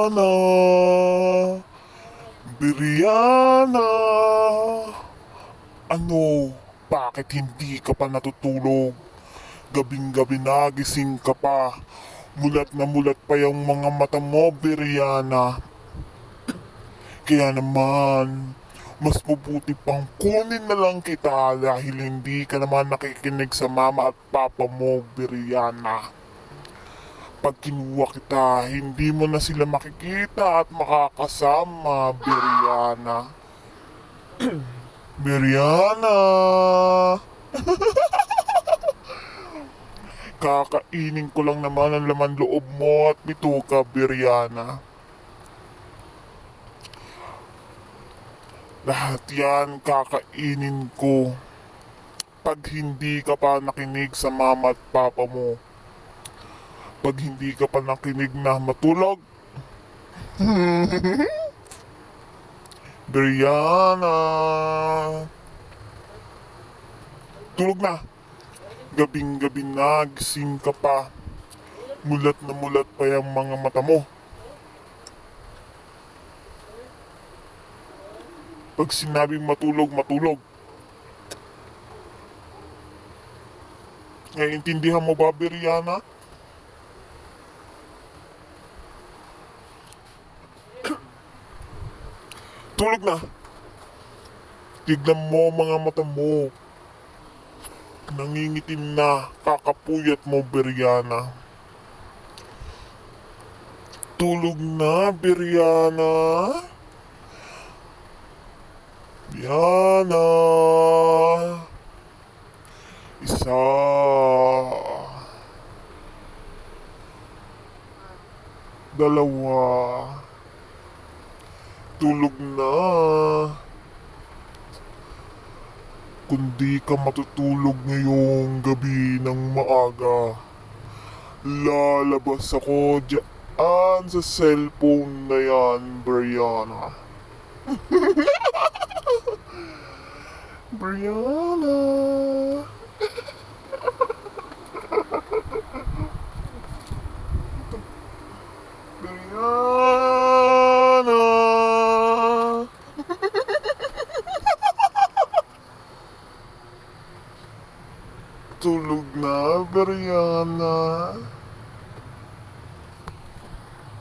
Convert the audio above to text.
Brianna, Brianna. Ano, bakit hindi ka pa natutulog? Gabing-gabi na, gising ka pa. Mulat na mulat pa yung mga mata mo, Brianna. Kaya naman, mas mabuti pang kunin na lang kita dahil hindi ka naman nakikinig sa mama at papa mo, Brianna. Pag kinuha kita, hindi mo na sila makikita at makakasama, Brianna. Brianna! Kakainin ko lang naman ang laman loob mo at bituka, Brianna. Lahat yan kakainin ko pag hindi ka pa nakinig sa mama at papa mo. Pag hindi ka pa nakinig na matulog. Brianna! Tulog na! Gabing-gabi na, gising ka pa. Mulat na mulat pa yung mga mata mo. Pag sinabing matulog, matulog. Naiintindihan mo ba, Brianna? Tulog na. Tignan mo mga mata mo. Nangingitim na, kakapuyat mo, Brianna. Tulog na, Brianna. Brianna. Isa. Dalawa. Tulog na. Kung di ka matutulog ngayong gabi ng maaga, lalabas ako dyan sa cellphone na yan, Brianna. Brianna. Brianna. Tulog na, Brianna.